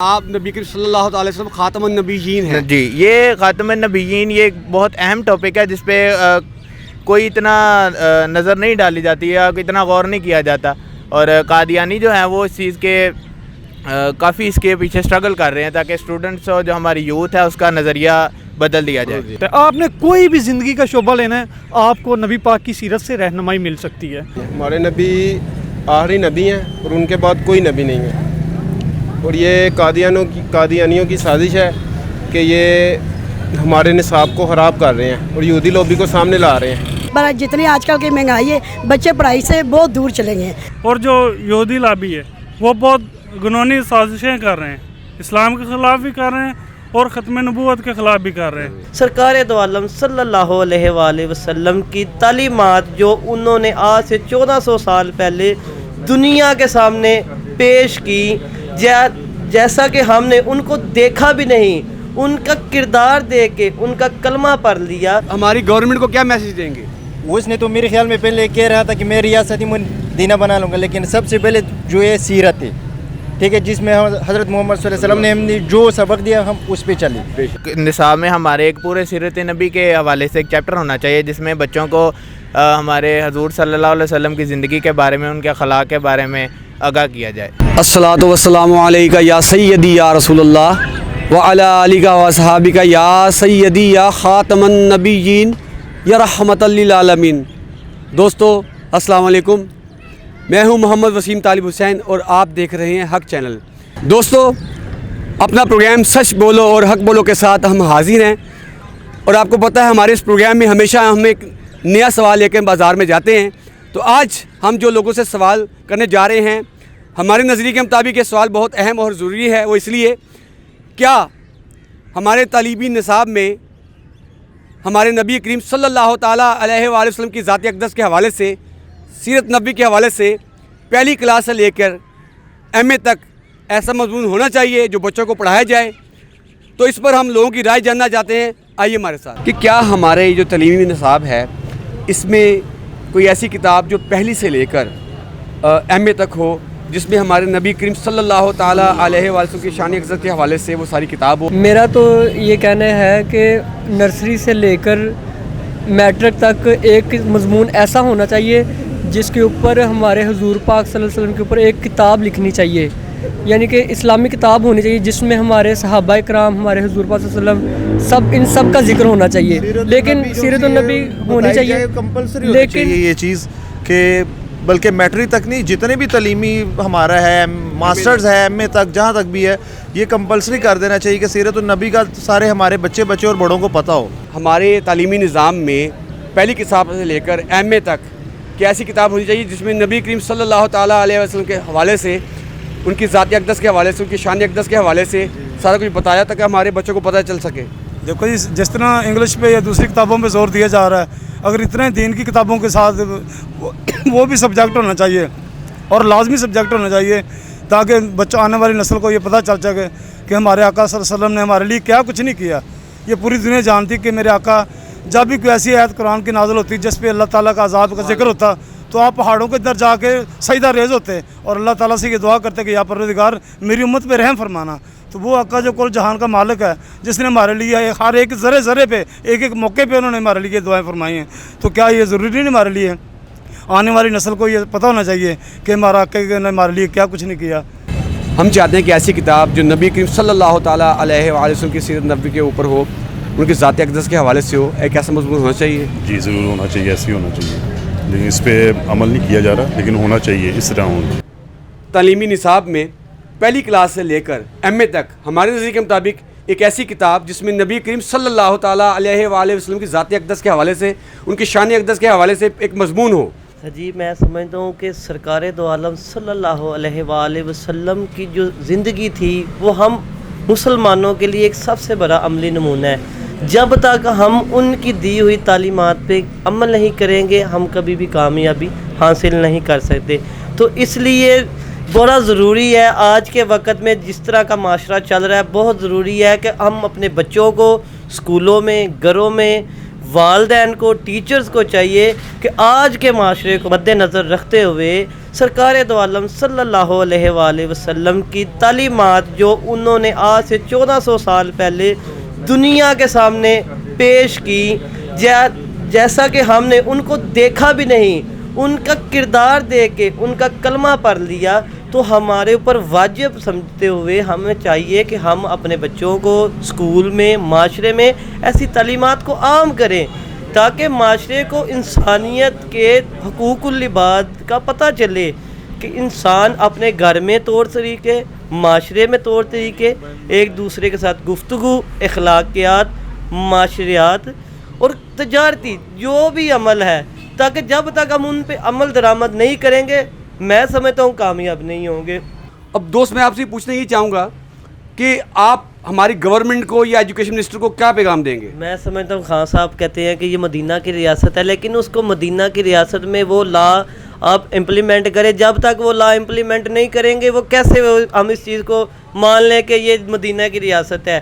آپ نبی کریم صلی اللہ علیہ وسلم خاتم النبیین ہیں جی، یہ خاتم النبیین یہ ایک بہت اہم ٹاپک ہے جس پہ کوئی اتنا نظر نہیں ڈالی جاتی ہے، اتنا غور نہیں کیا جاتا، اور قادیانی جو ہیں وہ اس چیز کے کافی اس کے پیچھے اسٹرگل کر رہے ہیں تاکہ اسٹوڈنٹس اور جو ہماری یوتھ ہے اس کا نظریہ بدل دیا جائے۔ آپ نے کوئی بھی زندگی کا شعبہ لینا ہے، آپ کو نبی پاک کی سیرت سے رہنمائی مل سکتی ہے۔ ہمارے نبی آخری نبی ہیں اور ان کے بعد کوئی نبی نہیں ہے، اور یہ قادیانیوں کی سازش ہے کہ یہ ہمارے نصاب کو خراب کر رہے ہیں اور یہودی لوبی کو سامنے لا رہے ہیں۔ پر جتنی آج کل کی مہنگائی ہے، بچے پڑھائی سے بہت دور چلے گئے ہیں، اور جو یہودی لابی ہے وہ بہت گنونی سازشیں کر رہے ہیں، اسلام کے خلاف بھی کر رہے ہیں اور ختم نبوت کے خلاف بھی کر رہے ہیں۔ سرکار دو عالم صلی اللہ علیہ وآلہ وسلم کی تعلیمات جو انہوں نے آج سے 1400 سال پہلے دنیا کے سامنے پیش کی، جیسا کہ ہم نے ان کو دیکھا بھی نہیں، ان کا کردار دیکھ کے ان کا کلمہ پڑھ لیا۔ ہماری گورنمنٹ کو کیا میسج دیں گے؟ اس نے تو میرے خیال میں پہلے کہہ رہا تھا کہ میں ریاستی مدینہ بنا لوں گا، لیکن سب سے پہلے جو ہے سیرت ہے، ٹھیک ہے، جس میں حضرت محمد صلی اللہ علیہ وسلم نے ہم نے جو سبق دیا ہم اس پہ چلے۔ نصاب میں ہمارے ایک پورے سیرت نبی کے حوالے سے ایک چیپٹر ہونا چاہیے جس میں بچوں کو ہمارے حضور صلی اللہ علیہ وسلم کی زندگی کے بارے میں، ان کے اخلاق کے بارے میں آگاہ کیا جائے۔ الصلاۃ والسلام علیکہ یا سیدی یا رسول اللہ وعلی آلہ و اصحابہ یا سیدی یا خاتم النبیین یا رحمت للعالمین۔ دوستو السلام علیکم، میں ہوں محمد وسیم طالب حسین اور آپ دیکھ رہے ہیں حق چینل۔ دوستو اپنا پروگرام سچ بولو اور حق بولو کے ساتھ ہم حاضر ہیں، اور آپ کو پتہ ہے ہمارے اس پروگرام میں ہمیشہ ہم ایک نیا سوال لے کے بازار میں جاتے ہیں۔ تو آج ہم جو لوگوں سے سوال کرنے جا رہے ہیں، ہمارے نظریے کے مطابق یہ سوال بہت اہم اور ضروری ہے۔ وہ اس لیے کیا ہمارے تعلیمی نصاب میں ہمارے نبی کریم صلی اللہ تعالیٰ علیہ وآلہ وسلم کی ذات اقدس کے حوالے سے، سیرت نبی کے حوالے سے پہلی کلاس سے لے کر ایم اے تک ایسا مضمون ہونا چاہیے جو بچوں کو پڑھایا جائے؟ تو اس پر ہم لوگوں کی رائے جاننا چاہتے ہیں، آئیے ہمارے ساتھ کہ کیا ہمارے جو تعلیمی نصاب ہے اس میں کوئی ایسی کتاب جو پہلی سے لے کر ایم اے تک ہو جس میں ہمارے نبی کریم صلی اللہ تعالیٰ علیہ وآلہ وسلم کی شان عزت کے حوالے سے وہ ساری کتاب ہو؟ میرا تو یہ کہنا ہے کہ نرسری سے لے کر میٹرک تک ایک مضمون ایسا ہونا چاہیے جس کے اوپر ہمارے حضور پاک صلی اللہ علیہ وسلم کے اوپر ایک کتاب لکھنی چاہیے، یعنی کہ اسلامی کتاب ہونی چاہیے جس میں ہمارے صحابہ کرام، ہمارے حضور پاک صلی اللہ علیہ وسلم ان سب کا ذکر ہونا چاہیے، لیکن سیرت النبی ہونی چاہیے لیکن یہ چیز کہ بلکہ میٹرک تک نہیں، جتنے بھی تعلیمی ہمارا ہے، ماسٹرز ہے، ایم اے تک، جہاں تک بھی ہے، یہ کمپلسری کر دینا چاہیے کہ سیرت النبی کا سارے ہمارے بچے اور بڑوں کو پتہ ہو۔ ہمارے تعلیمی نظام میں پہلی کتاب سے لے کر ایم اے تک کہ ایسی کتاب ہونی چاہیے جس میں نبی کریم صلی اللہ تعالیٰ علیہ وسلم کے حوالے سے، ان کی ذات اقدس کے حوالے سے، ان کی شان اقدس کے حوالے سے سارا کچھ بتایا تاکہ ہمارے بچوں کو پتہ چل سکے۔ دیکھو جی، جس طرح انگلش پہ یا دوسری کتابوں پہ زور دیا جا رہا ہے، اگر اتنے دین کی کتابوں کے ساتھ وہ بھی سبجیکٹ ہونا چاہیے اور لازمی سبجیکٹ ہونا چاہیے تاکہ بچوں آنے والی نسل کو یہ پتہ چل سکے کہ ہمارے آقا صلی اللہ علیہ وسلم نے ہمارے لیے کیا کچھ نہیں کیا۔ یہ پوری دنیا جانتی کہ میرے آقا جب بھی کوئی ایسی آیت قرآن کی نازل ہوتی جس پہ اللہ تعالیٰ کا عذاب کا ذکر ہوتا تو آپ پہاڑوں کے اندر جا کے سجدہ ریز ہوتے اور اللہ تعالیٰ سے یہ دعا کرتے کہ یا پروردگار میری امت پہ رحم فرمانا۔ تو وہ آقا جو کل جہان کا مالک ہے، جس نے ہمارے لیے ہر ایک ذرے ذرے پہ، ایک ایک موقع پہ انہوں نے ہمارے لیے دعائیں فرمائی ہیں، تو کیا یہ ضروری نہیں ہمارے لیے؟ آنے والی نسل کو یہ پتہ ہونا چاہیے کہ ہمارا آقا نے ہمارے لیے کیا کچھ نہیں کیا۔ ہم چاہتے ہیں کہ ایسی کتاب جو نبی کریم صلی اللہ تعالیٰ علیہ وآلہ وسلم کی سیرت نبی کے اوپر ہو، ان کی ذات اقدس کے حوالے سے ہو، ایک ایسا مضمون ہونا چاہیے۔ جی ضرور ہونا چاہیے، ایسے ہی ہونا چاہیے، لیکن اس پہ عمل نہیں کیا جا رہا، لیکن ہونا چاہیے اس طرح ہونا۔ تعلیمی نصاب میں پہلی کلاس سے لے کر ایم اے تک ہمارے نظریے کے مطابق ایک ایسی کتاب جس میں نبی کریم صلی اللہ تعالیٰ علیہ وآلہ وسلم کی ذات اقدس کے حوالے سے، ان کی شان اقدس کے حوالے سے ایک مضمون ہو۔ جی میں سمجھتا ہوں کہ سرکار دو عالم صلی اللہ علیہ وآلہ وسلم کی جو زندگی تھی وہ ہم مسلمانوں کے لیے ایک سب سے بڑا عملی نمونہ ہے۔ جب تک ہم ان کی دی ہوئی تعلیمات پہ عمل نہیں کریں گے ہم کبھی بھی کامیابی حاصل نہیں کر سکتے۔ تو اس لیے بڑا ضروری ہے آج کے وقت میں جس طرح کا معاشرہ چل رہا ہے، بہت ضروری ہے کہ ہم اپنے بچوں کو اسکولوں میں، گھروں میں، والدین کو، ٹیچرز کو چاہیے کہ آج کے معاشرے کو مد نظر رکھتے ہوئے سرکار دو عالم صلی اللہ علیہ وآلہ وسلم کی تعلیمات جو انہوں نے آج سے 1400 سال پہلے دنیا کے سامنے پیش کی، جیسا کہ ہم نے ان کو دیکھا بھی نہیں، ان کا کردار دیکھ کے ان کا کلمہ پڑھ لیا، تو ہمارے اوپر واجب سمجھتے ہوئے ہمیں چاہیے کہ ہم اپنے بچوں کو اسکول میں، معاشرے میں ایسی تعلیمات کو عام کریں تاکہ معاشرے کو انسانیت کے حقوق العباد کا پتہ چلے کہ انسان اپنے گھر میں طور طریقے، معاشرے میں طور طریقے، ایک دوسرے کے ساتھ گفتگو، اخلاقیات، معاشریات اور تجارتی جو بھی عمل ہے، تاکہ جب تک ہم ان پہ عمل درآمد نہیں کریں گے میں سمجھتا ہوں کامیاب نہیں ہوں گے۔ اب دوست میں آپ سے پوچھنا یہ چاہوں گا کہ آپ ہماری گورنمنٹ کو یا ایجوکیشن منسٹر کو کیا پیغام دیں گے؟ میں سمجھتا ہوں خان صاحب کہتے ہیں کہ یہ مدینہ کی ریاست ہے، لیکن اس کو مدینہ کی ریاست میں وہ لا آپ امپلیمنٹ کریں، جب تک وہ لا امپلیمنٹ نہیں کریں گے وہ کیسے ہم اس چیز کو مان لیں کہ یہ مدینہ کی ریاست ہے؟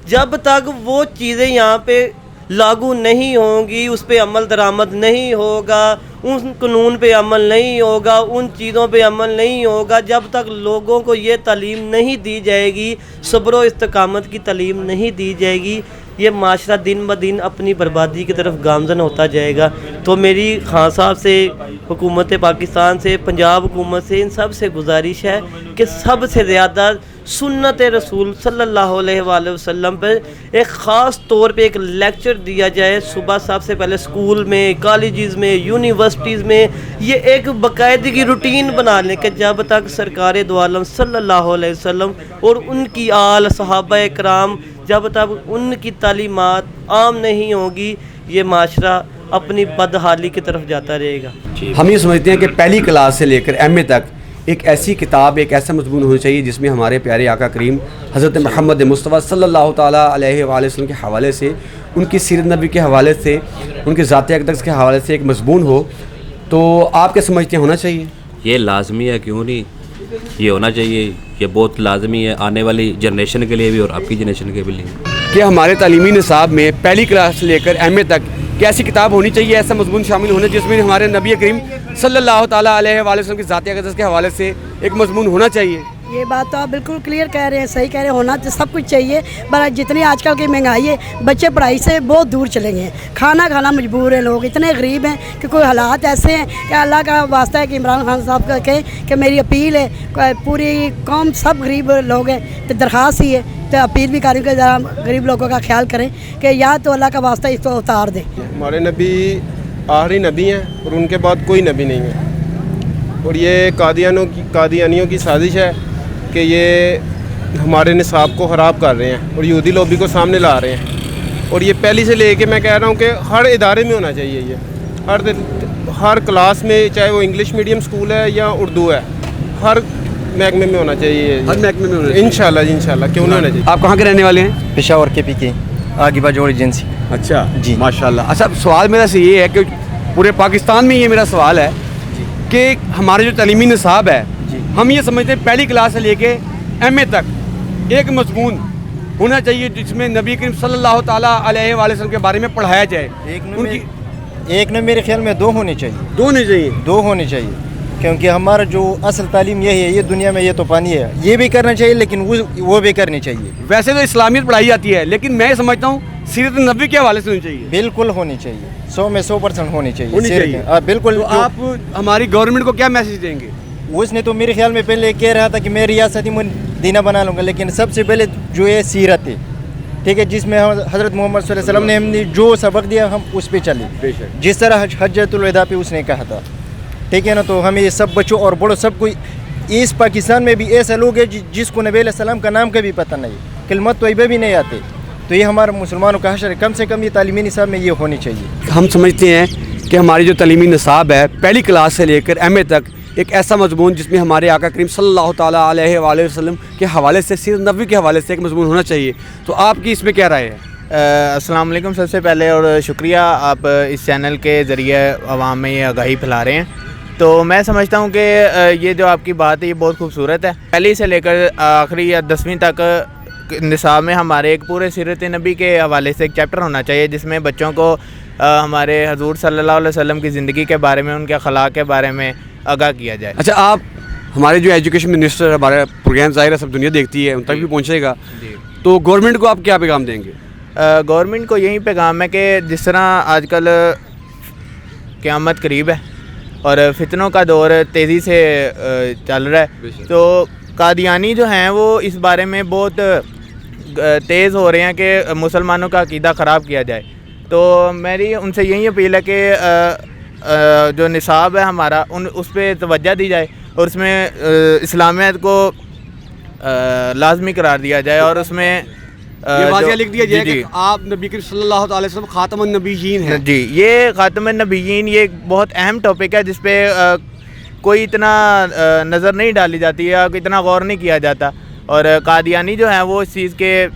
جب تک وہ چیزیں یہاں پہ لاگو نہیں ہوں گی، اس پہ عمل درآمد نہیں ہوگا، ان قانون پہ عمل نہیں ہوگا، ان چیزوں پہ عمل نہیں ہوگا، جب تک لوگوں کو یہ تعلیم نہیں دی جائے گی، صبر و استقامت کی تعلیم نہیں دی جائے گی، یہ معاشرہ دن بدن اپنی بربادی کی طرف گامزن ہوتا جائے گا۔ تو میری خان صاحب سے، حکومت پاکستان سے، پنجاب حکومت سے، ان سب سے گزارش ہے کہ سب سے زیادہ سنت رسول صلی اللہ علیہ وآلہ وسلم پر ایک خاص طور پہ ایک لیکچر دیا جائے صبح سب سے پہلے، اسکول میں، کالجز میں، یونیورسٹیز میں، یہ ایک باقاعدگی روٹین بنا لیں کہ جب تک سرکار دو عالم صلی اللہ علیہ وسلم اور ان کی آل صحابہ کرام جب تک ان کی تعلیمات عام نہیں ہوگی، یہ معاشرہ اپنی بدحالی کی طرف جاتا رہے گا۔ ہم یہ سمجھتے ہیں کہ پہلی کلاس سے لے کر ایم اے تک ایک ایسی کتاب، ایک ایسا مضمون ہونا چاہیے جس میں ہمارے پیارے آقا کریم حضرت محمد مصطفیٰ صلی اللہ تعالیٰ علیہ وآلہ وسلم کے حوالے سے، ان کی سیرت نبی کے حوالے سے، ان کے ذات اقدس کے حوالے سے ایک مضمون ہو۔ تو آپ کیا سمجھتے ہیں ہونا چاہیے؟ یہ لازمی ہے، کیوں نہیں، یہ ہونا چاہیے، یہ بہت لازمی ہے آنے والی جنریشن کے لیے بھی اور آپ کی جنریشن کے لیے بھی۔ کہ ہمارے تعلیمی نصاب میں پہلی کلاس سے لے کر ایم اے تک کہ ایسی کتاب ہونی چاہیے، ایسا مضمون شامل ہونا جس میں ہمارے نبی کریم صلی اللہ تعالیٰ علیہ وآلہ وسلم کی ذات اقدس کے حوالے سے ایک مضمون ہونا چاہیے۔ یہ بات تو آپ بالکل کلیئر کہہ رہے ہیں، صحیح کہہ رہے ہیں، ہونا تو سب کچھ چاہیے، پر جتنی آج کل کی مہنگائی ہے بچے پڑھائی سے بہت دور چلے گئے ہیں، کھانا مجبور ہیں، لوگ اتنے غریب ہیں کہ کوئی حالات ایسے ہیں کہ اللہ کا واسطہ ہے کہ عمران خان صاحب کا کہیں کہ میری اپیل ہے، پوری قوم سب غریب لوگ ہیں تو درخواست ہی ہے، تو اپیل بھی کریں کہ ذرا غریب لوگوں کا خیال کریں کہ یا تو اللہ کا واسطہ اس کو اتار دیں۔ ہمارے نبی آخری نبی ہیں اور ان کے بعد کوئی نبی نہیں ہے، اور یہ قادیانیوں کی سازش ہے کہ یہ ہمارے نصاب کو خراب کر رہے ہیں اور یہودی لوبی کو سامنے لا رہے ہیں، اور یہ پہلی سے لے کے میں کہہ رہا ہوں کہ ہر ادارے میں ہونا چاہیے، یہ ہر کلاس میں، چاہے وہ انگلش میڈیم اسکول ہے یا اردو ہے، ہر محکمے میں ہونا چاہیے، ہر محکمے میں ہونا چاہیے انشاءاللہ جی، انشاءاللہ کیوں نہیں ہونا چاہیے۔ آپ کہاں کے رہنے والے ہیں؟ پشاور کے پی کے آگے باجوڑ ایجنسی۔ اچھا جی ماشاءاللہ۔ اچھا سوال میرا سے یہ ہے کہ پورے پاکستان میں یہ میرا سوال ہے کہ ہمارے جو تعلیمی نصاب ہے، ہم یہ سمجھتے ہیں پہلی کلاس سے لے کے ایم اے تک ایک مضمون ہونا چاہیے جس میں نبی کریم صلی اللہ تعالیٰ علیہ وآلہ وسلم کے بارے میں پڑھایا جائے۔ ایک نہ میرے خیال میں دو ہونے چاہیے، دو ہونے چاہیے کیونکہ ہمارا جو اصل تعلیم یہی ہے، یہ دنیا میں یہ تو پانی ہے، یہ بھی کرنا چاہیے لیکن وہ بھی کرنی چاہیے۔ ویسے تو اسلامیت پڑھائی جاتی ہے لیکن میں سمجھتا ہوں سیرت نبی کے حوالے سے ہونی چاہیے، بالکل ہونی چاہیے، 100 میں 100% ہونی چاہیے۔ چاہیے بالکل۔ تو آپ ہماری گورنمنٹ کو کیا میسج دیں گے؟ اس نے تو میرے خیال میں پہلے کہہ رہا تھا کہ میں ریاستی مدینہ بنا لوں گا، لیکن سب سے پہلے جو ہے سیرت ہے، ٹھیک ہے، جس میں حضرت محمد صلی اللہ علیہ وسلم نے ہم نے جو سبق دیا ہم اس پہ چلے، جس طرح حجۃ الوداع پہ اس نے کہا تھا، ٹھیک ہے نا۔ تو ہمیں یہ سب بچوں اور بڑوں سب کو، اس پاکستان میں بھی ایسے لوگ ہیں جس کو نبی علیہ السلام کا نام کا بھی پتہ نہیں، کلمت طیبہ بھی نہیں آتے، تو یہ ہمارے مسلمانوں کا حشر ہے، کم سے کم یہ تعلیمی نصاب میں یہ ہونی چاہیے۔ ہم سمجھتے ہیں کہ ہماری جو تعلیمی نصاب ہے پہلی کلاس سے لے کر ایم اے تک ایک ایسا مضمون جس میں ہمارے آقا کریم صلی اللہ تعالیٰ علیہ وآلہ وسلم کے حوالے سے، سیرت نبوی کے حوالے سے ایک مضمون ہونا چاہیے۔ تو آپ کی اس میں کیا رائے ہے؟ السلام علیکم سب سے پہلے، اور شکریہ آپ اس چینل کے ذریعے عوام میں یہ آگاہی پھیلا رہے ہیں۔ تو میں سمجھتا ہوں کہ یہ جو آپ کی بات ہے یہ بہت خوبصورت ہے۔ پہلی سے لے کر آخری یا 10ویں تک نصاب میں ہمارے ایک پورے سیرت نبی کے حوالے سے ایک چیپٹر ہونا چاہیے جس میں بچوں کو ہمارے حضور صلی اللہ علیہ وسلم کی زندگی کے بارے میں، ان کے اخلاق کے بارے میں، آگاہ کیا جائے. اچھا آپ ہمارے جو ایجوکیشن منسٹر ہمارا پروگرام ظاہر ہے سب دنیا دیکھتی ہے ان تک بھی پہنچے گا, تو گورنمنٹ کو آپ کیا پیغام دیں گے؟ گورنمنٹ کو یہی پیغام ہے کہ جس طرح آج کل قیامت قریب ہے اور فتنوں کا دور تیزی سے چل رہا ہے, تو قادیانی جو ہیں وہ اس بارے میں بہت تیز ہو رہے ہیں کہ مسلمانوں کا عقیدہ خراب کیا جائے. تو میری ان سے یہی اپیل ہے کہ جو نصاب ہے ہمارا اس پہ توجہ دی جائے اور اس میں اسلامیت کو لازمی قرار دیا جائے اور اس میں یہ واضح لکھ دیا جائے کہ آپ نبی کریم صلی اللہ علیہ وسلم خاتم النبیین ہیں. جی, یہ خاتم النبیین یہ ایک بہت اہم ٹاپک ہے جس پہ کوئی اتنا نظر نہیں ڈالی جاتی ہے, اتنا غور نہیں کیا جاتا, اور قادیانی جو ہیں وہ اس چیز کے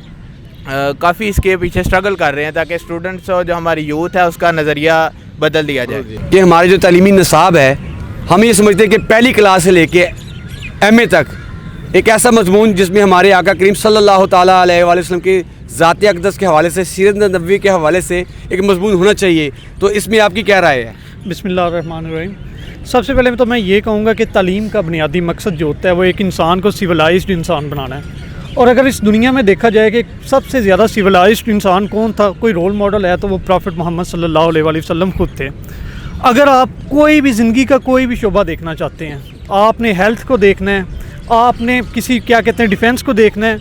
کافی اس کے پیچھے اسٹرگل کر رہے ہیں تاکہ اسٹوڈنٹس اور جو ہماری یوتھ ہے اس کا نظریہ بدل دیا جائے. یہ ہمارے جو تعلیمی نصاب ہے ہم یہ سمجھتے ہیں کہ پہلی کلاس سے لے کے ایم اے تک ایک ایسا مضمون جس میں ہمارے آقا کریم صلی اللہ تعالیٰ علیہ وآلہ وسلم کی ذات اقدس کے حوالے سے, سیرت نبوی کے حوالے سے ایک مضمون ہونا چاہیے, تو اس میں آپ کی کیا رائے ہے؟ بسم اللہ الرحمن الرحیم. سب سے پہلے تو میں یہ کہوں گا کہ تعلیم کا بنیادی مقصد جو ہوتا ہے وہ ایک انسان کو سویلائزڈ انسان بنانا ہے, اور اگر اس دنیا میں دیکھا جائے کہ سب سے زیادہ سویلائزڈ انسان کون تھا, کوئی رول ماڈل ہے تو وہ پرافٹ محمد صلی اللہ علیہ وآلہ وسلم خود تھے. اگر آپ کوئی بھی زندگی کا کوئی بھی شعبہ دیکھنا چاہتے ہیں, آپ نے ہیلتھ کو دیکھنا ہے, آپ نے کسی کیا کہتے ہیں ڈیفینس کو دیکھنا ہے,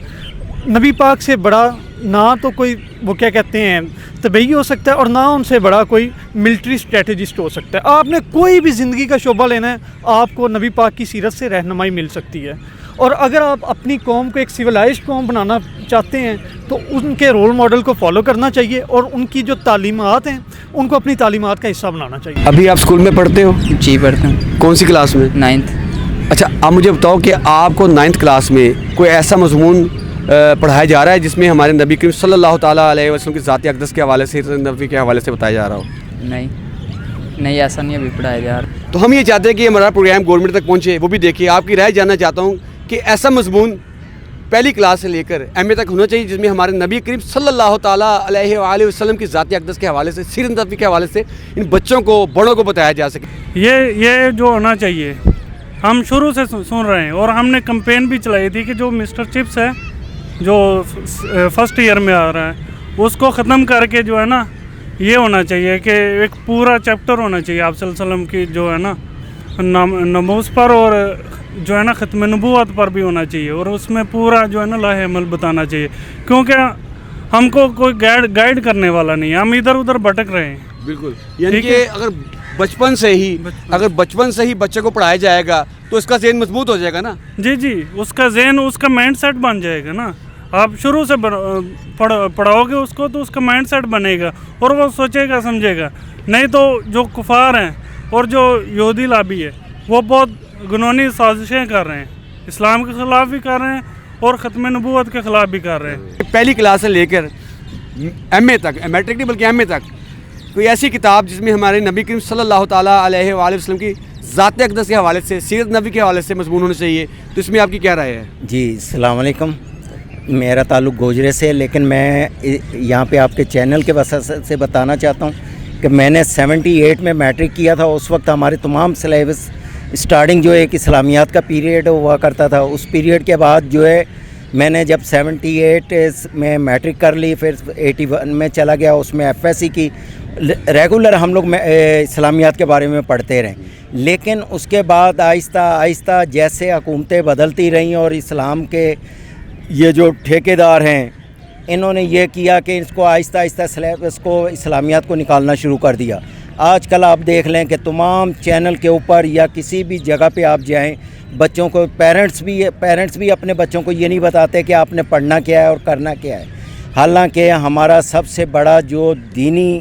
نبی پاک سے بڑا نہ تو کوئی وہ کیا کہتے ہیں طبعی ہو سکتا ہے اور نہ ان سے بڑا کوئی ملٹری اسٹریٹجسٹ ہو سکتا ہے. آپ نے کوئی بھی زندگی کا شعبہ لینا ہے, آپ کو نبی پاک کی سیرت سے رہنمائی مل سکتی ہے. اور اگر آپ اپنی قوم کو ایک سویلائزڈ قوم بنانا چاہتے ہیں تو ان کے رول ماڈل کو فالو کرنا چاہیے اور ان کی جو تعلیمات ہیں ان کو اپنی تعلیمات کا حصہ بنانا چاہیے. ابھی آپ اسکول میں پڑھتے ہو؟ جی پڑھتا ہوں. کون سی کلاس میں؟ 9th. اچھا آپ مجھے بتاؤ کہ آپ کو 9th کلاس میں کوئی ایسا مضمون پڑھایا جا رہا ہے جس میں ہمارے نبی کریم صلی اللہ تعالیٰ علیہ وسلم کی ذات اقدس کے حوالے سے, نبی کے حوالے سے بتایا جا رہا ہو؟ نہیں ایسا نہیں ابھی پڑھایا جا رہا. تو ہم یہ چاہتے ہیں کہ ہمارا پروگرام گورنمنٹ تک پہنچے, وہ بھی دیکھیے. آپ کی رائے جاننا چاہتا ہوں کہ ایسا مضمون پہلی کلاس سے لے کر ایم اے تک ہونا چاہیے جس میں ہمارے نبی کریم صلی اللہ تعالیٰ علیہ وآلہ وسلم کی ذات اقدس کے حوالے سے, سیرت نبوی کے حوالے سے ان بچوں کو, بڑوں کو بتایا جا سکے. یہ جو ہونا چاہیے ہم شروع سے سن رہے ہیں, اور ہم نے کمپین بھی چلائی تھی کہ جو مسٹر چپس ہے جو فرسٹ ایئر میں آ رہا ہے اس کو ختم کر کے جو ہے نا یہ ہونا چاہیے کہ ایک پورا چیپٹر ہونا چاہیے آپ صلی اللہ علیہ وسلم کی جو ہے نا نموز پر, اور جو ہے نا ختم نبوت پر بھی ہونا چاہیے, اور اس میں پورا جو ہے نا لاہ عمل بتانا چاہیے, کیونکہ ہم کو کوئی گائیڈ کرنے والا نہیں ہے, ہم ادھر ادھر بھٹک رہے ہیں. بالکل, یعنی کہ اگر بچپن سے ہی بچے کو پڑھایا جائے گا تو اس کا ذہن مضبوط ہو جائے گا نا. جی اس کا ذہن, اس کا مائنڈ سیٹ بن جائے گا نا. آپ شروع سے پڑھاؤ گے اس کو تو اس کا مائنڈ سیٹ بنے گا اور وہ سوچے گا سمجھے گا. نہیں تو جو کفار ہیں اور جو یہودی لابی ہے وہ بہت گنونی سازشیں کر رہے ہیں, اسلام کے خلاف بھی کر رہے ہیں اور ختم نبوت کے خلاف بھی کر رہے ہیں. پہلی کلاس سے لے کر ایم اے تک, میٹرک نہیں بلکہ ایم اے تک, کوئی ایسی کتاب جس میں ہمارے نبی کریم صلی اللہ تعالیٰ علیہ وآلہ وسلم کی ذات اقدس کے حوالے سے, سیرت نبی کے حوالے سے مضمون ہونا چاہیے, تو اس میں آپ کی کیا رائے ہے؟ جی السلام علیکم. میرا تعلق گوجرے سے, لیکن میں یہاں پہ آپ کے چینل کے وسیلے سے بتانا چاہتا ہوں کہ میں نے 78 میں میٹرک کیا تھا. اس وقت ہمارے تمام سلیبس اسٹارٹنگ جو ایک اسلامیات کا پیریڈ ہوا کرتا تھا, اس پیریڈ کے بعد جو ہے میں نے جب 78 میں میٹرک کر لی, پھر 81 میں چلا گیا, اس میں ایف ایس سی کی. ریگولر ہم لوگ اسلامیات کے بارے میں پڑھتے رہیں, لیکن اس کے بعد آہستہ آہستہ جیسے حکومتیں بدلتی رہیں اور اسلام کے یہ جو ٹھیکیدار ہیں انہوں نے یہ کیا کہ اس کو آہستہ آہستہ سلیبس کو اسلامیات کو نکالنا شروع کر دیا. آج کل آپ دیکھ لیں کہ تمام چینل کے اوپر یا کسی بھی جگہ پہ آپ جائیں, بچوں کو پیرنٹس بھی اپنے بچوں کو یہ نہیں بتاتے کہ آپ نے پڑھنا کیا ہے اور کرنا کیا ہے. حالانکہ ہمارا سب سے بڑا جو دینی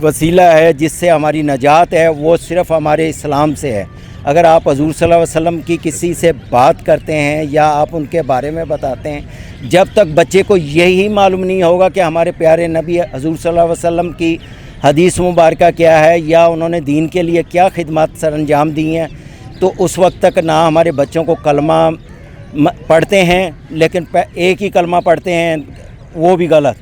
وسیلہ ہے جس سے ہماری نجات ہے وہ صرف ہمارے اسلام سے ہے. اگر آپ حضور صلی اللہ علیہ وسلم کی کسی سے بات کرتے ہیں یا آپ ان کے بارے میں بتاتے ہیں, جب تک بچے کو یہی معلوم نہیں ہوگا کہ ہمارے پیارے نبی حضور صلی اللہ علیہ وسلم کی حدیث مبارکہ کیا ہے یا انہوں نے دین کے لیے کیا خدمات سر انجام دی ہیں, تو اس وقت تک نہ ہمارے بچوں کو کلمہ پڑھتے ہیں, لیکن ایک ہی کلمہ پڑھتے ہیں وہ بھی غلط.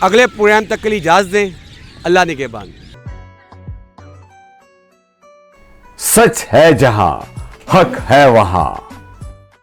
اگلے پروگرام تک کے لیے اجازت دیں. اللہ نگہبان. سچ ہے جہاں حق ہے وہاں.